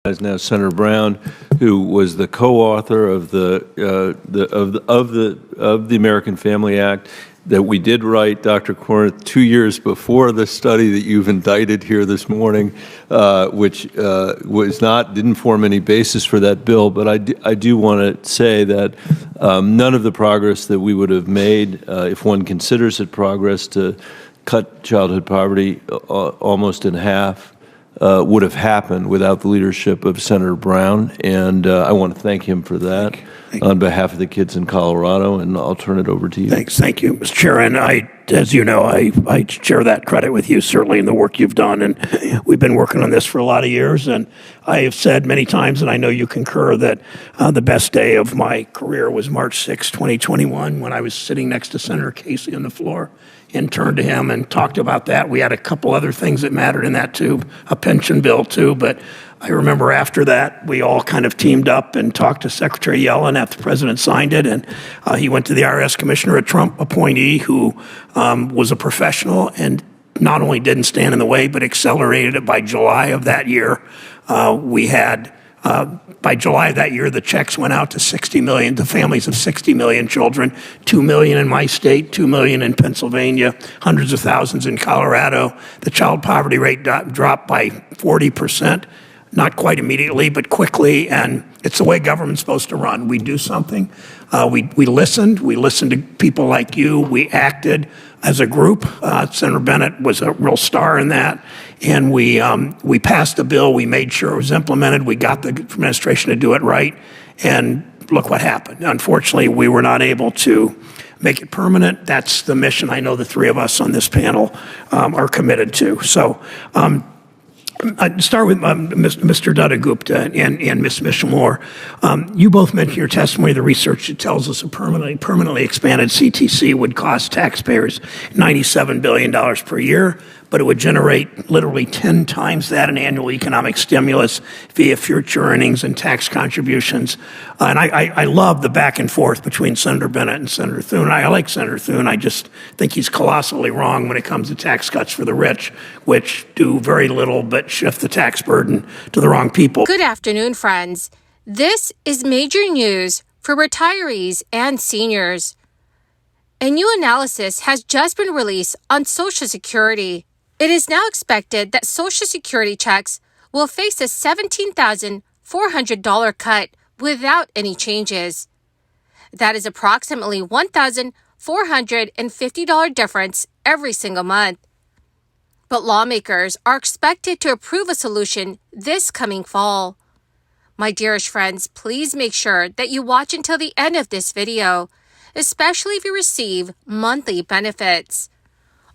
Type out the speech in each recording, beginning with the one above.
Is now Senator Brown, who was the co-author of the American Family Act that we did write, Dr. Corneth, 2 years before the study that you've indicted here this morning, which didn't form any basis for that bill. But I do want to say that none of the progress that we would have made, if one considers it progress, to cut childhood poverty almost in half, would have happened without the leadership of Senator Brown, and I want to thank him for that on behalf of the kids in Colorado, and I'll turn it over to you. Thank you, Mr. Chair, and as you know, I share that credit with you, certainly in the work you've done, and we've been working on this for a lot of years, and I have said many times, and I know you concur, that the best day of my career was March 6, 2021, when I was sitting next to Senator Casey on the floor and turned to him and talked about that. We had a couple other things that mattered in that too, a pension bill too, but I remember after that, we all kind of teamed up and talked to Secretary Yellen after the president signed it, and he went to the IRS commissioner, a Trump appointee who was a professional and not only didn't stand in the way, but accelerated it. By July of that year, by July of that year, the checks went out to 60 million, to families of 60 million children, 2 million in my state, 2 million in Pennsylvania, hundreds of thousands in Colorado. The child poverty rate dropped by 40%, not quite immediately, but quickly, and it's the way government's supposed to run. We do something. We listened to people like you. We acted as a group. Senator Bennet was a real star in that. And we passed a bill. We made sure it was implemented. We got the administration to do it right. And look what happened. Unfortunately, we were not able to make it permanent. That's the mission I know the three of us on this panel are committed to. So I'd start with Mr. Datta-Gupta and Ms. Mishmore. You both mentioned in your testimony the research that tells us a permanently expanded CTC would cost taxpayers $97 billion per year, but it would generate literally 10 times that in annual economic stimulus via future earnings and tax contributions. And I love the back and forth between Senator Bennet and Senator Thune. I like Senator Thune. I just think he's colossally wrong when it comes to tax cuts for the rich, which do very little but shift the tax burden to the wrong people. Good afternoon, friends. This is major news for retirees and seniors. A new analysis has just been released on Social Security. It is now expected that Social Security checks will face a $17,400 cut without any changes. That is approximately $1,450 difference every single month. But lawmakers are expected to approve a solution this coming fall. My dearest friends, please make sure that you watch until the end of this video, especially if you receive monthly benefits.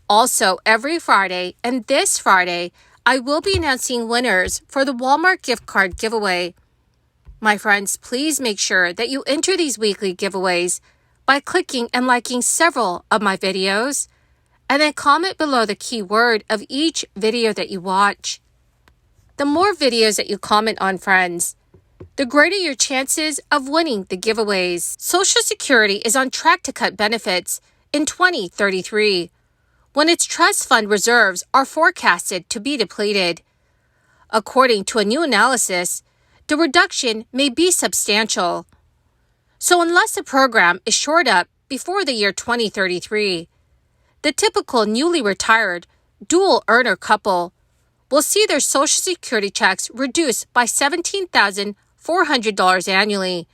Also, every Friday and this Friday, I will be announcing winners for the Walmart gift card giveaway. My friends, please make sure that you enter these weekly giveaways by clicking and liking several of my videos, and then comment below the keyword of each video that you watch. The more videos that you comment on, friends, the greater your chances of winning the giveaways. Social Security is on track to cut benefits in 2033. When its trust fund reserves are forecasted to be depleted. According to a new analysis, the reduction may be substantial. So unless the program is shored up before the year 2033, the typical newly retired dual-earner couple will see their Social Security checks reduced by $17,400 annually,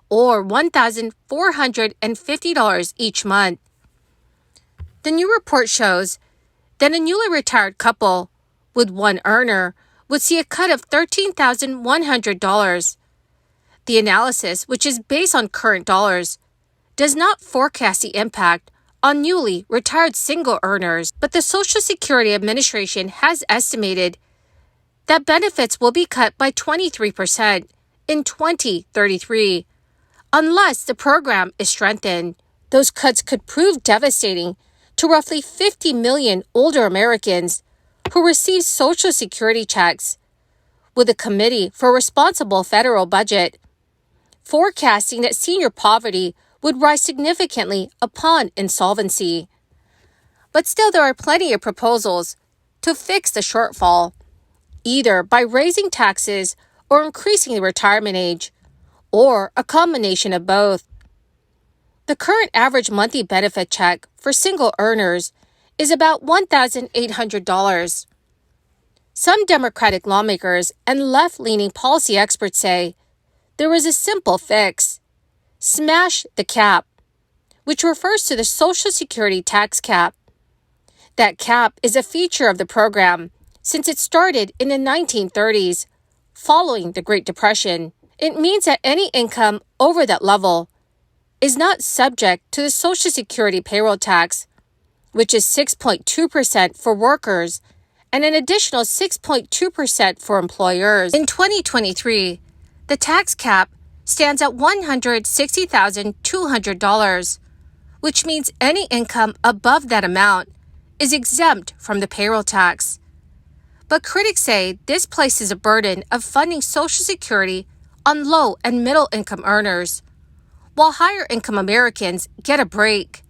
or $1,450 each month. The new report shows that a newly retired couple with one earner would see a cut of $13,100. The analysis, which is based on current dollars, does not forecast the impact on newly retired single earners, but the Social Security Administration has estimated that benefits will be cut by 23% in 2033 unless the program is strengthened. Those cuts could prove devastating to roughly 50 million older Americans who receive Social Security checks, with the Committee for Responsible Federal Budget forecasting that senior poverty would rise significantly upon insolvency. But still, there are plenty of proposals to fix the shortfall, either by raising taxes or increasing the retirement age, or a combination of both. The current average monthly benefit check for single earners is about $1,800. Some Democratic lawmakers and left-leaning policy experts say there is a simple fix: smash the cap, which refers to the Social Security tax cap. That cap is a feature of the program since it started in the 1930s, following the Great Depression. It means that any income over that level is not subject to the Social Security payroll tax, which is 6.2% for workers and an additional 6.2% for employers. In 2023, the tax cap stands at $160,200, which means any income above that amount is exempt from the payroll tax. But critics say this places a burden of funding Social Security on low and middle income earners, while higher income Americans get a break.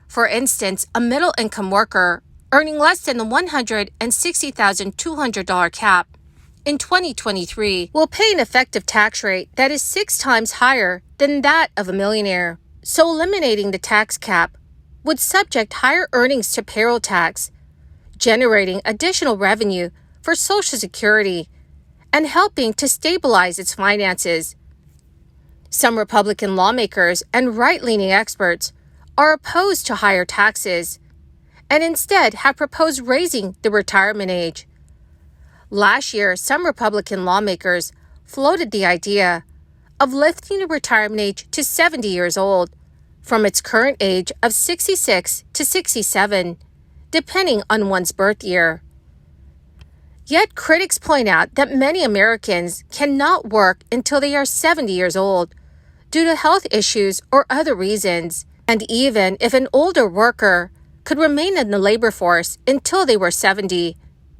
For instance, a middle income worker earning less than the $160,200 cap in 2023 will pay an effective tax rate that is 6 times higher than that of a millionaire. So eliminating the tax cap would subject higher earnings to payroll tax, generating additional revenue for Social Security and helping to stabilize its finances. Some Republican lawmakers and right-leaning experts are opposed to higher taxes and instead have proposed raising the retirement age. Last year, some Republican lawmakers floated the idea of lifting the retirement age to 70 years old from its current age of 66 to 67, depending on one's birth year. Yet critics point out that many Americans cannot work until they are 70 years old due to health issues or other reasons. And even if an older worker could remain in the labor force until they were 70,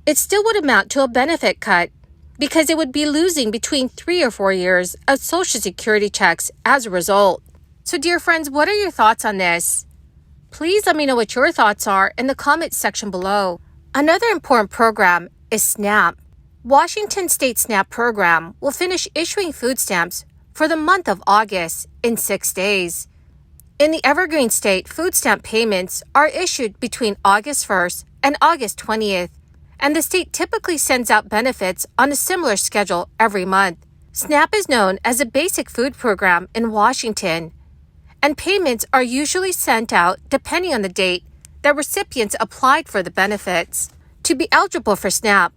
it still would amount to a benefit cut because it would be losing between 3 or 4 years of Social Security checks as a result. So dear friends, what are your thoughts on this? Please let me know what your thoughts are in the comments section below. Another important program is SNAP. Washington State SNAP program will finish issuing food stamps for the month of August in 6 days. In the Evergreen State, food stamp payments are issued between August 1st and August 20th, and the state typically sends out benefits on a similar schedule every month. SNAP is known as a basic food program in Washington, and payments are usually sent out depending on the date that recipients applied for the benefits. To be eligible for SNAP,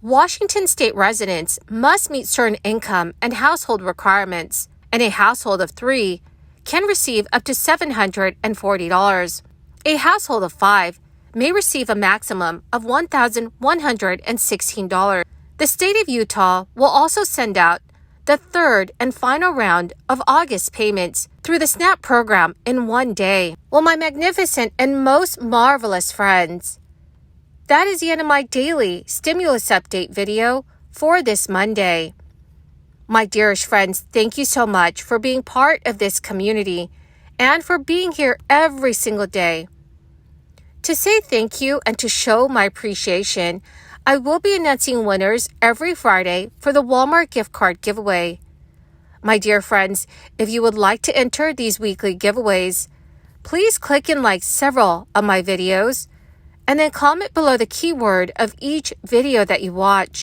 Washington State residents must meet certain income and household requirements, and a household of 3 can receive up to $740. A household of 5 may receive a maximum of $1,116. The state of Utah will also send out the third and final round of August payments through the SNAP program in one day. Well, my magnificent and most marvelous friends, that is the end of my daily stimulus update video for this Monday. My dearest friends, thank you so much for being part of this community and for being here every single day. To say thank you and to show my appreciation, I will be announcing winners every Friday for the Walmart gift card giveaway. My dear friends, if you would like to enter these weekly giveaways, please click and like several of my videos and then comment below the keyword of each video that you watch.